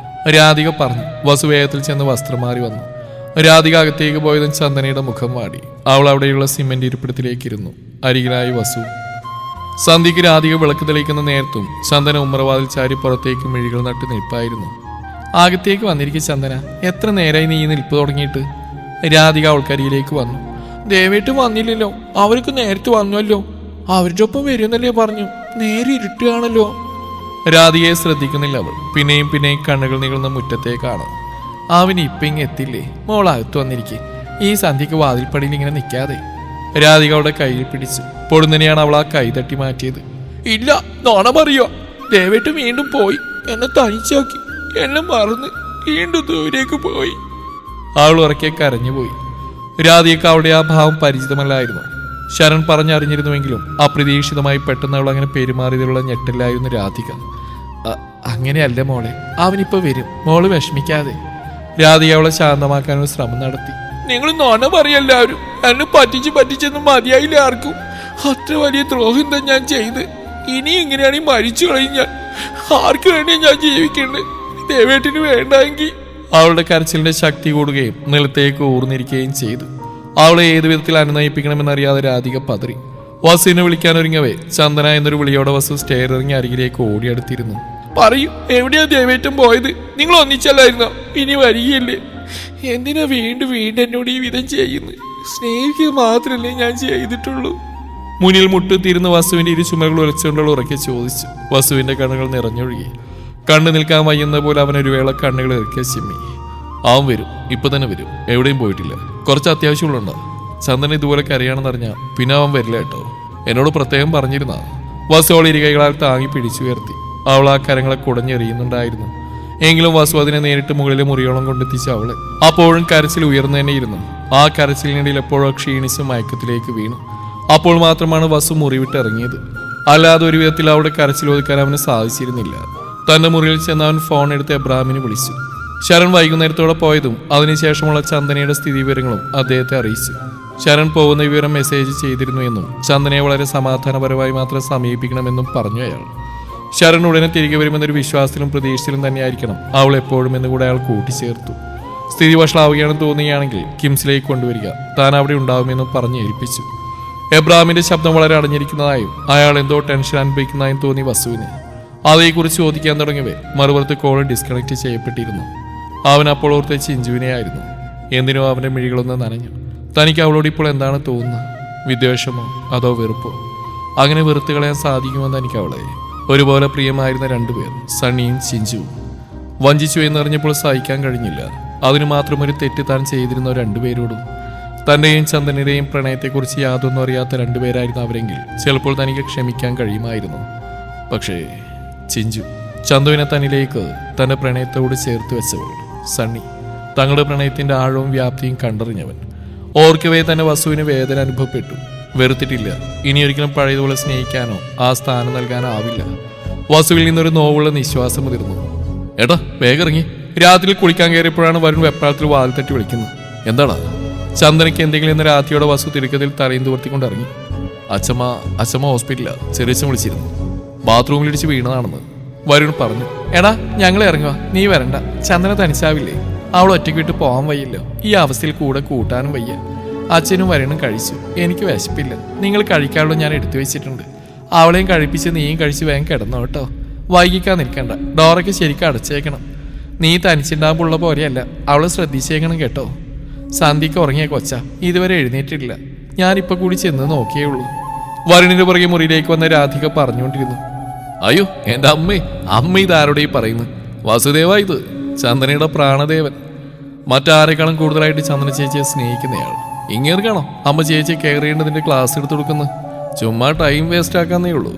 രാധിക പറഞ്ഞു. വസു വേഗത്തിൽ ചെന്ന് വസ്ത്രം മാറി വന്നു. രാധിക അകത്തേക്ക് പോയതും ചന്ദനയുടെ മുഖം വാടി. അവൾ അവിടെയുള്ള സിമന്റ് ഇരിപ്പിടത്തിലേക്ക് ഇരുന്നു. അരികിലായി വസു. സന്ധ്യയ്ക്ക് രാധിക വിളക്ക് തെളിയിക്കുന്ന നേരത്തും ചന്ദന ഉമ്മറവാതിൽ ചാരി പുറത്തേക്ക് മിഴികൾ നട്ട് നിൽപ്പായിരുന്നു. അകത്തേക്ക് വന്നിരിക്കും ചന്ദന, എത്ര നേരമായി നീ നിൽപ്പ് തുടങ്ങിയിട്ട്? രാധിക അവൾക്കരിയിലേക്ക് വന്നു. ദേവേട്ട് വന്നില്ലല്ലോ, അവർക്ക് നേരത്തെ വന്നുവല്ലോ, അവരുടെ ഒപ്പം വരുമെന്നല്ലേ പറഞ്ഞു, നേരെ ഇരുട്ടുകയാണല്ലോ. രാധികയെ ശ്രദ്ധിക്കുന്നില്ല അവൾ. പിന്നെയും കണ്ണുകൾ നീളുന്ന മുറ്റത്തേക്കാണ്. അവൻ ഇപ്പം ഇങ്ങ് എത്തില്ലേ, മോളകത്ത് വന്നിരിക്കെ, ഈ സന്ധ്യക്ക് വാതിൽപ്പടിയിൽ ഇങ്ങനെ നിൽക്കാതെ. രാധിക അവളുടെ കയ്യിൽ പിടിച്ചു. പൊടുന്നനെയാണ് അവൾ ആ കൈ തട്ടി മാറ്റിയത്. ഇല്ല, നോണ പറയോ, ദേവേട്ട് വീണ്ടും പോയി, എന്നെ തനിച്ചാക്കി, എന്നെ മറന്ന് വീണ്ടും ദൂരേക്ക് പോയി. അവൾ ഉറക്കെ കരഞ്ഞുപോയി. രാധികക്ക് അവളുടെ ആ ഭാവം പരിചിതമല്ലായിരുന്നു. ശരൺ പറഞ്ഞറിഞ്ഞിരുന്നുവെങ്കിലും അപ്രതീക്ഷിതമായി പെട്ടെന്ന് അവൾ അങ്ങനെ പെരുമാറിയതിലുള്ള ഞെട്ടലായിരുന്നു രാധിക. അങ്ങനെയല്ല മോളെ, അവനിപ്പോ വരും, മോള് വിഷമിക്കാതെ. രാധിക അവളെ ശാന്തമാക്കാനൊരു ശ്രമം നടത്തി. നിങ്ങൾ നോണ പറയല്ലാവരും, എന്നെ പറ്റിച്ചെന്ന് മതിയായില്ല ആർക്കും. അത്ര വലിയ ദ്രോഹം തന്നെ ഞാൻ ചെയ്ത്. ഇനി എങ്ങനെയാണ് മരിച്ചു കളയും ഞാൻ? ആർക്ക് വേണ്ടിയാ ഞാൻ ജീവിക്കേണ്ടത്? ദേവേട്ടിന് വേണ്ടെങ്കിൽ. അവളുടെ കരച്ചിലിന്റെ ശക്തി കൂടുകയും നിലത്തേക്ക് ഊർന്നിരിക്കുകയും ചെയ്തു. അവളെ ഏതു വിധത്തിൽ അനുനയിപ്പിക്കണമെന്നറിയാതെ രാധിക പതറി. വസുവിനെ വിളിക്കാനൊരുങ്ങവേ ചന്ദന എന്നൊരു വിളിയോടെ വസു സ്റ്റെയർ ഇറങ്ങി അരികിലേക്ക് ഓടിയെടുത്തിരുന്നു. പറയൂ, എവിടെയാ ദേവേട്ടൻ പോയത്? നിങ്ങൾ ഒന്നിച്ചല്ലായിരുന്നോ? ഇനി വരികയല്ലേ? എന്തിനാ വീണ്ടും എന്നോട് ഈ വിധം ചെയ്യുന്നത്? സ്നേഹിക്കുക മാത്രമല്ലേ ഞാൻ ചെയ്തിട്ടുള്ളൂ. മുന്നിൽ മുട്ടുത്തിരുന്ന് വസുവിന്റെ ഇരു ചുമകൾ ഉരച്ചുകൊണ്ടുള്ള ഉറക്കെ ചോദിച്ചു. വസുവിന്റെ കണ്ണുകൾ നിറഞ്ഞൊഴുകി. കണ്ണു നിൽക്കാൻ വയ്യുന്ന പോലെ അവനൊരു വേള കണ്ണുകൾ ഇറക്കിയ ചിമ്മി. അവൻ വരും, ഇപ്പൊ തന്നെ വരും, എവിടെയും പോയിട്ടില്ല, കുറച്ച് അത്യാവശ്യമുള്ളണ്ടോ. ചന്ദന ഇതുപോലെ കരയാണെന്നറിഞ്ഞാ പിന്നെ അവൻ വരില്ല കേട്ടോ, എന്നോട് പ്രത്യേകം പറഞ്ഞിരുന്ന. വസു അവൾ ഇരുകൈകളാൽ താങ്ങി പിടിച്ചുയർത്തി. അവൾ ആ കരങ്ങളെ കുടഞ്ഞെറിയുന്നുണ്ടായിരുന്നു. എങ്കിലും വസു അതിനെ നേരിട്ട് മുകളിലെ മുറിയോളം കൊണ്ടെത്തിച്ചു അവളെ. അപ്പോഴും കരച്ചിൽ ഉയർന്നു തന്നെ ഇരുന്നു. ആ കരച്ചിലിനിടയിൽ എപ്പോഴോ ക്ഷീണിച്ച് മയക്കത്തിലേക്ക് വീണു. അപ്പോൾ മാത്രമാണ് വസു മുറി വിട്ട് ഇറങ്ങിയത്. അല്ലാതെ ഒരു വിധത്തിൽ അവളുടെ കരച്ചിൽ ഒതുക്കാൻ അവന് സാധിച്ചിരുന്നില്ല. തന്റെ മുറിയിൽ ചെന്ന് അവൻ ഫോൺ എടുത്ത് എബ്രാഹിമിനെ വിളിച്ചു. ശരൺ വൈകുന്നേരത്തോടെ പോയതും അതിനുശേഷമുള്ള ചന്ദനയുടെ സ്ഥിതി വിവരങ്ങളും അദ്ദേഹത്തെ അറിയിച്ചു. ശരൺ പോകുന്ന വിവരം മെസ്സേജ് ചെയ്തിരുന്നു എന്നും ചന്ദനയെ വളരെ സമാധാനപരമായി മാത്രം സമീപിക്കണമെന്നും പറഞ്ഞു അയാൾ. ശരൺ ഉടനെ തിരികെ വരുമെന്നൊരു വിശ്വാസത്തിലും പ്രതീക്ഷയിലും തന്നെയായിരിക്കണം അവൾ എപ്പോഴും എന്ന് കൂടെ അയാൾ കൂട്ടിച്ചേർത്തു. സ്ഥിതി വഷളാവുകയാണെന്ന് തോന്നുകയാണെങ്കിൽ കിംസിലേക്ക് കൊണ്ടുവരിക, താൻ അവിടെ ഉണ്ടാവുമെന്നും പറഞ്ഞ് ഏൽപ്പിച്ചു. എബ്രാമിന്റെ ശബ്ദം വളരെ അടഞ്ഞിരിക്കുന്നതായും അയാൾ എന്തോ ടെൻഷൻ അനുഭവിക്കുന്നതായും തോന്നി വസുവിന്. അതേക്കുറിച്ച് ചോദിക്കാൻ തുടങ്ങിയവേ മറുപുറത്ത് കോൾ ഡിസ്കണക്ട് ചെയ്യപ്പെട്ടിരുന്നു. അവൻ അപ്പോൾ ഓർത്ത് ചിഞ്ചുവിനെയായിരുന്നു. എന്തിനോ അവന്റെ മിഴികളൊന്ന് നനഞ്ഞു. തനിക്ക് അവളോട് ഇപ്പോൾ എന്താണ് തോന്നുന്നത്? വിദ്വേഷമോ അതോ വെറുപ്പോ? അങ്ങനെ വെറുത്ത് കളയാൻ സാധിക്കുമോ തനിക്ക് അവളെ? ഒരുപോലെ പ്രിയമായിരുന്ന രണ്ടുപേർ, സണ്ണിയും ചിഞ്ചുവും. വഞ്ചിച്ചു എന്നറിഞ്ഞപ്പോൾ സഹിക്കാൻ കഴിഞ്ഞില്ല. അതിനു മാത്രം ഒരു തെറ്റ് താൻ ചെയ്തിരുന്ന രണ്ടുപേരോടും. തന്റെയും ചന്ദനയുടെയും പ്രണയത്തെക്കുറിച്ച് യാതൊന്നും അറിയാത്ത രണ്ടുപേരായിരുന്നു അവരെങ്കിൽ ചിലപ്പോൾ തനിക്ക് ക്ഷമിക്കാൻ കഴിയുമായിരുന്നു. പക്ഷേ ചിഞ്ചു, ചന്തുവിനെ തന്നിലേക്ക് തന്റെ പ്രണയത്തോട് ചേർത്ത് വെച്ചവൾ. സണ്ണി, തങ്ങളുടെ പ്രണയത്തിന്റെ ആഴവും വ്യാപ്തിയും കണ്ടറിഞ്ഞവൻ. ഓർക്കവേ തന്നെ വസുവിന് വേദന അനുഭവപ്പെട്ടു. വെറുത്തിട്ടില്ല. ഇനിയൊരിക്കലും പഴയതുപോലെ സ്നേഹിക്കാനോ ആ സ്ഥാനം നൽകാനോ ആവില്ല. വസുവിൽ നിന്നൊരു നോവുള്ള നിശ്വാസം മുതിർന്നു. ഏട്ടാ വേഗം ഇറങ്ങി. രാത്രി കുളിക്കാൻ കയറിയപ്പോഴാണ് വരുൺ വെപ്രാളത്തിൽ വാതിൽ തട്ടി വിളിക്കുന്നത്. എന്താടാ? ചന്ദനയ്ക്ക് എന്തെങ്കിലും എന്ന രാത്രിയോടെ വസു തിടുക്കത്തിൽ തലയും തുവർത്തിക്കൊണ്ട് ഇറങ്ങി. അച്ഛമ്മ ഹോസ്പിറ്റലിലാണ്, ചെറിയച്ഛൻ വിളിച്ചിരുന്നു. ബാത്റൂമിലിടിച്ച് വീണതാണെന്ന് വരുൺ പറഞ്ഞു. എടാ ഞങ്ങൾ ഇറങ്ങുക, നീ വരണ്ട. ചന്ദന തനിച്ചാവില്ലേ? അവൾ ഒറ്റയ്ക്ക് വിട്ട് പോകാൻ വയ്യല്ലോ. ഈ അവസ്ഥയിൽ കൂടെ കൂട്ടാനും വയ്യ. അച്ഛനും വരുണും കഴിച്ചു. എനിക്ക് വിശപ്പില്ല. നിങ്ങൾ കഴിക്കാനുള്ള ഞാൻ എടുത്തു വെച്ചിട്ടുണ്ട്. അവളെയും കഴിപ്പിച്ച് നീയും കഴിച്ച് വേഗം കിടന്നോ കേട്ടോ. വൈകിക്കാൻ നിൽക്കണ്ട. ഡോറയ്ക്ക് ശരിക്കും അടച്ചേക്കണം. നീ തനിച്ചുണ്ടാകുമ്പോഴുള്ള പോലെയല്ല. അവളെ ശ്രദ്ധിച്ചേക്കണം കേട്ടോ. സന്ധ്യയ്ക്ക് ഉറങ്ങിയ കൊച്ച ഇതുവരെ എഴുന്നേറ്റിട്ടില്ല. ഞാനിപ്പോൾ കൂടി ചെന്ന് നോക്കിയേ ഉള്ളൂ. വരുണിന്റെ പുറകെ മുറിയിലേക്ക് വന്ന രാധിക പറഞ്ഞുകൊണ്ടിരുന്നു. അയ്യോ എൻ്റെ അമ്മ ഇതാരോടെയും പറയുന്നു? വസുദേവ ഇത്, ചന്ദനയുടെ പ്രാണദേവൻ. മറ്റാരെക്കാളും കൂടുതലായിട്ട് ചന്ദന ചേച്ചിയെ സ്നേഹിക്കുന്നയാൾ. ഇങ്ങേർക്കാണോ അമ്മ ചേച്ചിയെ കെയർ ചെയ്യേണ്ടതിന്റെ ക്ലാസ് എടുത്ത് കൊടുക്കുന്നത്? ചുമ്മാ ടൈം വേസ്റ്റ് ആക്കാന്നേ ഉള്ളൂ.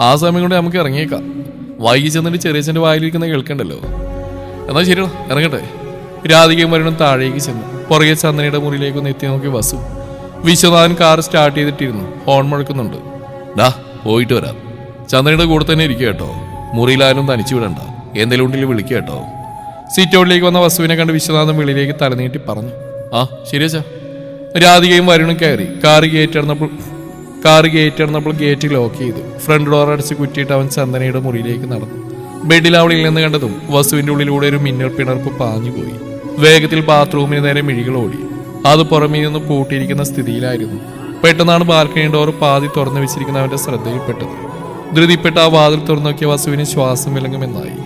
ആ സമയം കൊണ്ട് നമുക്ക് ഇറങ്ങിയേക്കാം. വൈകി ചെന്നിട്ട് ചെറിയച്ഛൻ്റെ വായിലിരിക്കുന്ന കേൾക്കണ്ടല്ലോ. എന്നാൽ ശരിയാ, ഇറങ്ങട്ടെ. രാധികയും വരുണും താഴേക്ക് ചെന്നു. പുറകെ ചന്ദനയുടെ മുറിയിലേക്കൊന്ന് എത്തി നോക്കി വസു. വിശ്വനാഥൻ കാർ സ്റ്റാർട്ട് ചെയ്തിട്ടിരുന്നു. ഹോൺ മുഴക്കുന്നുണ്ട്. ഡാ പോയിട്ട് വരാം. ചന്ദനയുടെ കൂടെ തന്നെ ഇരിക്കുക കേട്ടോ. മുറിയിലാരും തനിച്ചു വിടണ്ട. എന്തെങ്കിലും ഉണ്ടെങ്കിൽ വിളിക്കുക കേട്ടോ. സീറ്റോട്ടിലേക്ക് വന്ന വസുവിനെ കണ്ട് വിശ്വനാഥൻ വെളിയിലേക്ക് തലനീട്ടി പറഞ്ഞു. ആ ശരിയാച്ചാ. രാധികയും വരുണും കയറി. കാറ് ഗേറ്റ് ഗേറ്റ് ലോക്ക് ചെയ്തു. ഫ്രണ്ട് ഡോർ അടച്ച് കുറ്റിയിട്ട് അവൻ ചന്ദനയുടെ മുറിയിലേക്ക് നടന്നു. ബെഡിൽ അവളിൽ നിന്ന് കണ്ടതും വസുവിന്റെ ഉള്ളിലൂടെ ഒരു മിന്നൽ പിണർപ്പ് പാഞ്ഞുപോയി. വേഗത്തിൽ ബാത്റൂമിന് നേരെ മിഴികൾ ഓടി. അത് പുറമേ നിന്ന് പൂട്ടിയിരിക്കുന്ന സ്ഥിതിയിലായിരുന്നു. പെട്ടെന്നാണ് ബാൽക്കണി ഡോർ പാതി തുറന്നു വെച്ചിരിക്കുന്ന അവന്റെ ശ്രദ്ധയിൽപ്പെട്ടത്. ധൃതിപ്പെട്ട ആ വാതിൽ തുറന്നു നോക്കിയ വസുവിന് ശ്വാസം വിലങ്ങുമെന്നായി.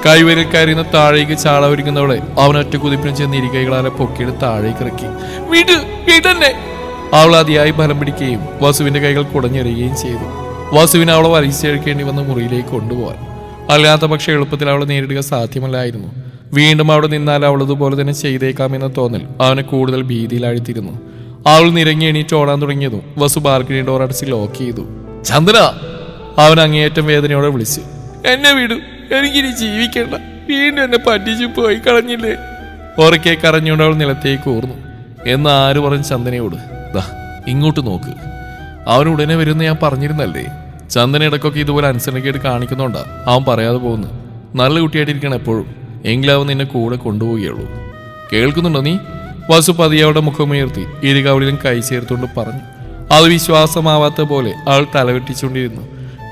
കൈവരിൽ കയറിയുന്ന താഴേക്ക് ചാള ഒരുക്കുന്നവളെ അവൻ ഒറ്റ കുതിപ്പിനും ചെന്ന് ഇരികൈകളാലെ പൊക്കിയെടുത്ത് താഴേക്ക് ഇറക്കി. വീടന്നെ അവൾ അതിയായി ബലം പിടിക്കുകയും വസുവിന്റെ കൈകൾ കുടഞ്ഞെറിയുകയും ചെയ്തു. വസുവിന് അവളെ വലിച്ചെടുക്കേണ്ടി വന്ന മുറിയിലേക്ക് കൊണ്ടുപോകാൻ. അല്ലാത്ത പക്ഷെ എളുപ്പത്തിൽ അവളെ നേരിടുക സാധ്യമല്ലായിരുന്നു. വീണ്ടും അവിടെ നിന്നാൽ അവളതുപോലെ തന്നെ ചെയ്തേക്കാമെന്ന തോന്നൽ അവനെ കൂടുതൽ ഭീതിയിലാഴ്ത്തിയിരുന്നു. അവൾ നിരങ്ങി എണീറ്റ് ഓടാൻ തുടങ്ങിയതും വസു ബാൽക്കണി ഡോർ അടച്ച് ലോക്ക് ചെയ്തു. ചന്ദ്ര, അവൻ അങ്ങേയറ്റം വേദനയോടെ വിളിച്ചു. എന്നെ വിടൂ, എനിക്കിനി ജീവിക്കണ്ട. വീണ്ടും എന്നെ പറ്റിച്ചു പോയി കളഞ്ഞില്ലേ? ഉറക്കെ കരഞ്ഞുകൊണ്ട് അവൾ നിലത്തേക്ക് ഊർന്നു. എന്ന് ആര് പറഞ്ഞു ചന്ദനയോട്? ദാ ഇങ്ങോട്ട് നോക്ക്. അവൻ ഉടനെ വരുമെന്ന് ഞാൻ പറഞ്ഞിരുന്നല്ലേ. ചന്ദന ഇടക്കൊക്കെ ഇതുപോലെ അനുസരണക്കേട് കാണിക്കുന്നോണ്ടാ അവൻ പറയാതെ പോകുന്നു. നല്ല കുട്ടിയായിട്ടിരിക്കണം എപ്പോഴും. എങ്കിലും അവൻ നിന്നെ കൂടെ കൊണ്ടുപോവുകയുള്ളൂ. കേൾക്കുന്നുണ്ടോ നീ? വസു പതിയവളുടെ മുഖമുയർത്തി ഇരുകവളിലും കൈ ചേർത്തുകൊണ്ട് പറഞ്ഞു. അത് വിശ്വാസമാവാത്ത പോലെ അവൾ തലവെട്ടിച്ചുകൊണ്ടിരുന്നു.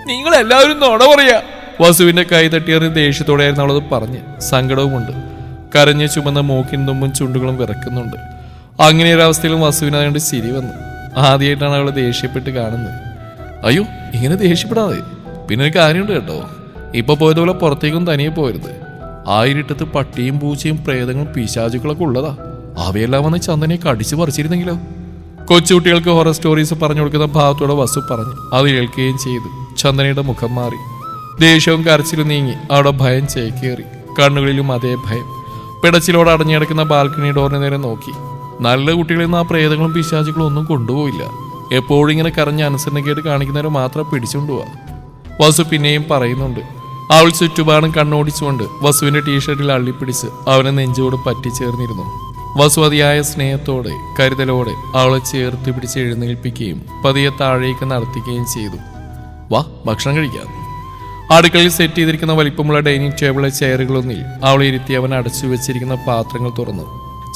നിങ്ങളെല്ലാവരും നുണ പറയാ. വസുവിന്റെ കൈ തട്ടിയെറിഞ്ഞ് ദേഷ്യത്തോടെയായിരുന്നു അവളത് പറഞ്ഞ്. സങ്കടവുമുണ്ട്. കരഞ്ഞ് ചുമന്ന മൂക്കിൻ തുമ്പും ചുണ്ടുകളും വിറക്കുന്നുണ്ട്. അങ്ങനെയൊരവസ്ഥയിലും വസുവിന് അതുകൊണ്ട് ചിരി വന്നു. ആദ്യമായിട്ടാണ് അവൾ ദേഷ്യപ്പെട്ട് കാണുന്നത്. അയ്യോ ഇങ്ങനെ ദേഷ്യപ്പെടാതെ. പിന്നെ ഒരു കാര്യമുണ്ട് കേട്ടോ. ഇപ്പൊ പോയതുപോലെ പുറത്തേക്കും തനിയെ പോരുത്. ആയിരട്ടത്ത് പട്ടിയും പൂച്ചയും പ്രേതങ്ങളും പിശാചുക്കളൊക്കെ ഉള്ളതാ. അവയെല്ലാം വന്ന് ചന്ദനെ കടിച്ചു പറിച്ചിരുന്നെങ്കിലോ? കൊച്ചുകുട്ടികൾക്ക് ഹൊറർ സ്റ്റോറീസ് പറഞ്ഞു കൊടുക്കുന്ന ഭാവത്തോടെ വസു പറഞ്ഞു. അത് കേൾക്കുകയും ചെയ്തു. ചന്ദനയുടെ മുഖം മാറി. ദേഷ്യവും കരച്ചിലും നീങ്ങി. അവിടെ ഭയം ചേക്കേറി. കണ്ണുകളിലും അതേ ഭയം. പിടച്ചിലോടെ അടഞ്ഞിടക്കുന്ന ബാൽക്കണി ഡോറിന് നേരെ നോക്കി. നല്ല കുട്ടികളിൽ നിന്ന് ആ പ്രേതങ്ങളും പിശാചുക്കളും ഒന്നും കൊണ്ടുപോയില്ല. എപ്പോഴും ഇങ്ങനെ കരഞ്ഞ് അനുസരണക്കേട് കാണിക്കുന്നവരെ മാത്രം പിടിച്ചുകൊണ്ടുപോവാ. വസു പിന്നെയും പറയുന്നുണ്ട്. അവൾ ചുറ്റുപാടും കണ്ണോടിച്ചുകൊണ്ട് വസുവിന്റെ ടീഷർട്ടിൽ അള്ളിപ്പിടിച്ച് അവനെ നെഞ്ചോട് പറ്റിച്ചേർന്നിരുന്നു. വസു അതിയായ സ്നേഹത്തോടെ കരുതലോടെ അവളെ ചേർത്ത് പിടിച്ച് എഴുന്നേൽപ്പിക്കുകയും പതിയെ താഴേക്ക് നടത്തിക്കുകയും ചെയ്തു. വാ ഭക്ഷണം കഴിക്കാം. അടുക്കളയിൽ സെറ്റ് ചെയ്തിരിക്കുന്ന വലിപ്പമുള്ള ഡൈനിങ് ടേബിളിലെ ചെയറുകളൊന്നിൽ അവളെ ഇരുത്തി അവൻ അടച്ചു വെച്ചിരിക്കുന്ന പാത്രങ്ങൾ തുറന്നു.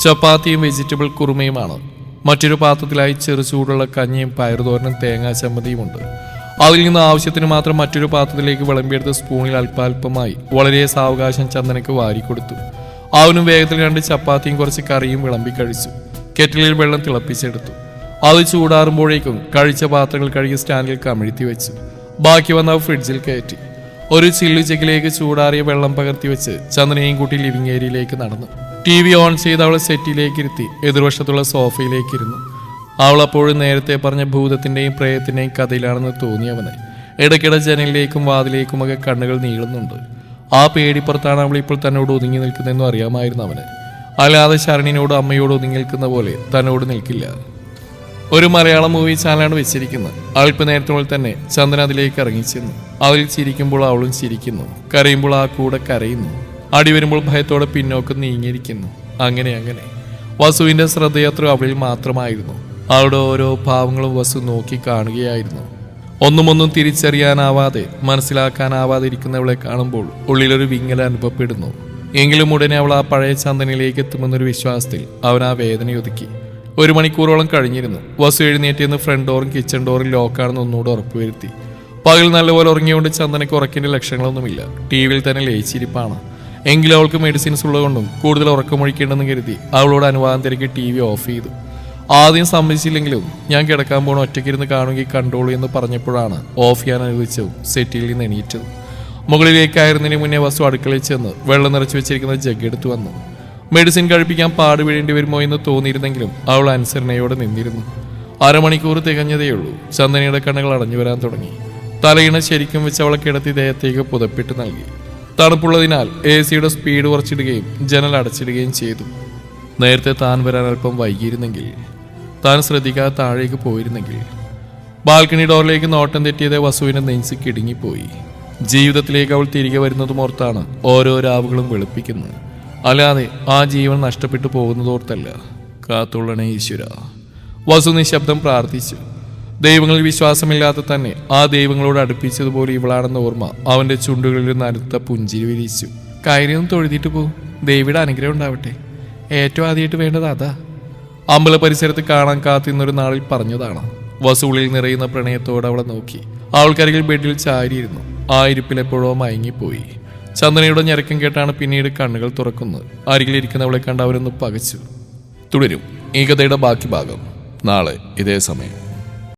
ചപ്പാത്തിയും വെജിറ്റബിൾ കുറുമയുമാണ്. മറ്റൊരു പാത്രത്തിലായി ചെറു ചൂടുള്ള കഞ്ഞിയും പയറുതോരനും തേങ്ങാ ചമ്മന്തിയുമുണ്ട്. അതിൽ നിന്ന് ആവശ്യത്തിന് മാത്രം മറ്റൊരു പാത്രത്തിലേക്ക് വിളമ്പിയെടുത്ത സ്പൂണിൽ അല്പാൽപമായി വളരെ സാവകാശം ചന്ദനക്ക് വാരിക്കൊടുത്തു. അവനും വേഗത്തിൽ 2 ചപ്പാത്തിയും കുറച്ച് കറിയും വിളമ്പി കഴിച്ചു. കെറ്റിലിൽ വെള്ളം തിളപ്പിച്ചെടുത്തു. അത് ചൂടാറുമ്പോഴേക്കും കഴിച്ച പാത്രങ്ങൾ കഴുകി സ്റ്റാൻഡിൽ കമിഴ്ത്തി വെച്ചു. ബാക്കി വന്ന ഫ്രിഡ്ജിൽ കയറ്റി. ഒരു ചില്ലു ചെക്കിലേക്ക് ചൂടാറിയ വെള്ളം പകർത്തി വെച്ച് ചന്ദനയും കൂട്ടി ലിവിംഗ് ഏരിയയിലേക്ക് നടന്നു. TV ഓൺ ചെയ്ത് അവളെ സെറ്റിലേക്ക് ഇരുത്തി എതിർവശത്തുള്ള സോഫയിലേക്ക് ഇരുന്നു. അവൾ അപ്പോഴും നേരത്തെ പറഞ്ഞ ഭൂതത്തിന്റെയും പ്രേതത്തിന്റെയും കഥയിലാണെന്ന് തോന്നിയവന് ഇടയ്ക്കിടെ ജനലിലേക്കും വാതിലേക്കുമൊക്കെ കണ്ണുകൾ നീളുന്നുണ്ട്. ആ പേടിപ്പുറത്താണ് അവൾ ഇപ്പോൾ തന്നോട് ഒതുങ്ങി നിൽക്കുന്നതെന്നും അറിയാമായിരുന്നു അവന്. അല്ലാതെ ശരണിനോട് അമ്മയോട് ഒതുങ്ങി നിൽക്കുന്ന പോലെ തന്നോട് നിൽക്കില്ല. ഒരു മലയാളം മൂവി ചാനലാണ് വെച്ചിരിക്കുന്നത്. അല്പനേരത്തിനുള്ളിൽ തന്നെ ചന്ദന അതിലേക്ക് ഇറങ്ങിച്ചെന്നു. അതിൽ ചിരിക്കുമ്പോൾ അവളും ചിരിക്കുന്നു, കരയുമ്പോൾ ആ കൂടെ കരയുന്നു, അടി വരുമ്പോൾ ഭയത്തോടെ പിന്നോക്ക് നീങ്ങിയിരിക്കുന്നു. അങ്ങനെ വസുവിന്റെ ശ്രദ്ധയാത്ര അവളിൽ മാത്രമായിരുന്നു. അവളുടെ ഓരോ ഭാവങ്ങളും വസു നോക്കി കാണുകയായിരുന്നു. ഒന്നും തിരിച്ചറിയാനാവാതെ മനസ്സിലാക്കാനാവാതെ ഇരിക്കുന്നവളെ കാണുമ്പോൾ ഉള്ളിലൊരു വിങ്ങൽ അനുഭവപ്പെടുന്നു. എങ്കിലും ഉടനെ അവൾ ആ പഴയ ചന്ദനയിലേക്ക് എത്തുമെന്നൊരു വിശ്വാസത്തിൽ അവൻ ആ വേദന ഒതുക്കി. 1 മണിക്കൂറോളം കഴിഞ്ഞിരുന്നു. വസു എഴുന്നേറ്റിന്ന് ഫ്രണ്ട് ഡോറും കിച്ചൺ ഡോറും ലോക്കാണെന്ന് ഒന്നുകൂടെ ഉറപ്പുവരുത്തി. പകൽ നല്ലപോലെ ഉറങ്ങിയോണ്ട് ചന്ദനയ്ക്ക് ഉറക്കിന്റെ ലക്ഷണങ്ങളൊന്നുമില്ല. ടിവിയിൽ തന്നെ ലയിച്ചിരിപ്പാണ്. എങ്കിലും അവൾക്ക് മെഡിസിൻസ് ഉള്ളതുകൊണ്ടും കൂടുതൽ ഉറക്കമൊഴിക്കേണ്ടെന്ന് കരുതി അവളോട് അനുവാദം തിരക്കി TV ഓഫ് ചെയ്തു. ആദ്യം സമ്മതിച്ചില്ലെങ്കിലും ഞാൻ കിടക്കാൻ പോകണം, ഒറ്റയ്ക്കിരുന്ന് കാണുമെങ്കിൽ കണ്ടോളൂ എന്ന് പറഞ്ഞപ്പോഴാണ് ഓഫ് ചെയ്യാൻ അനുവദിച്ചതും സെറ്റിൽ നിന്ന് എണീറ്റത്. മുകളിലേക്കായിരുന്നതിന് മുന്നേ വസു അടുക്കളയിൽ ചെന്ന് വെള്ളം നിറച്ചു വെച്ചിരിക്കുന്ന ജഗ് എടുത്തു വന്നു. മെഡിസിൻ കഴിപ്പിക്കാൻ പാടുപെടേണ്ടി വരുമോ എന്ന് തോന്നിയിരുന്നെങ്കിലും അവൾ അനുസരണയോടെ നിന്നിരുന്നു. 1/2 മണിക്കൂർ തികഞ്ഞതേയുള്ളൂ. ചന്ദനയുടെ കണ്ണുകൾ അടഞ്ഞു വരാൻ തുടങ്ങി. തലയിണ ശരിക്കും വെച്ച് അവളെ കിടത്തി ദേഹത്തേക്ക് പുതപ്പിട്ട് നൽകി. തണുപ്പുള്ളതിനാൽ AC-യുടെ സ്പീഡ് കുറച്ചിടുകയും ജനൽ അടച്ചിടുകയും ചെയ്തു. നേരത്തെ താൻ വരാൻ അല്പം വൈകിയിരുന്നെങ്കിൽ, താൻ ശ്രദ്ധിക്കാതെ താഴേക്ക് പോയിരുന്നെങ്കിൽ. ബാൽക്കണി ഡോറിലേക്ക് നോട്ടം തെറ്റിയത് വസുവിനെ നെഞ്ച് കിടുങ്ങിപ്പോയി. ജീവിതത്തിലേക്ക് അവൾ തിരികെ വരുന്നതും ഓർത്താണ് ഓരോ രാവുകളും വെളുപ്പിക്കുന്നത്. അല്ലാതെ ആ ജീവൻ നഷ്ടപ്പെട്ടു പോകുന്നതോർത്തല്ല. കാത്തുള്ളണേ ഈശ്വര. വസു നിശബ്ദം പ്രാർത്ഥിച്ചു. ദൈവങ്ങളിൽ വിശ്വാസമില്ലാത്ത തന്നെ ആ ദൈവങ്ങളോട് അടുപ്പിച്ചതുപോലെ ഇവളാണെന്ന ഓർമ്മ അവന്റെ ചുണ്ടുകളിൽ നനുത്ത പുഞ്ചിരി വിരിച്ചു. കയറിയൊന്നും തൊഴുതിയിട്ട് പോ, ദേവിയുടെ അനുഗ്രഹം ഉണ്ടാവട്ടെ. ഏറ്റവും ആദ്യമായിട്ട് വേണ്ടത് അതാ. അമ്പല പരിസരത്ത് കാണാൻ കാത്തിന്നൊരു നാളിൽ പറഞ്ഞതാണ്. വസൂളിൽ നിറയുന്ന പ്രണയത്തോടെ അവളെ നോക്കി. അവൾക്കരികിൽ ബെഡിൽ ചാരിയിരുന്നു. ആ ഇരിപ്പിലെപ്പോഴോ മയങ്ങിപ്പോയി. ചന്ദനയുടെ ഞരക്കം കേട്ടാണ് പിന്നീട് കണ്ണുകൾ തുറക്കുന്നത്. അരികിലിരിക്കുന്നവളെ കണ്ട് അവരൊന്ന് പകച്ചു. തുടരും ഈ കഥയുടെ ബാക്കി ഭാഗം നാളെ ഇതേ സമയം.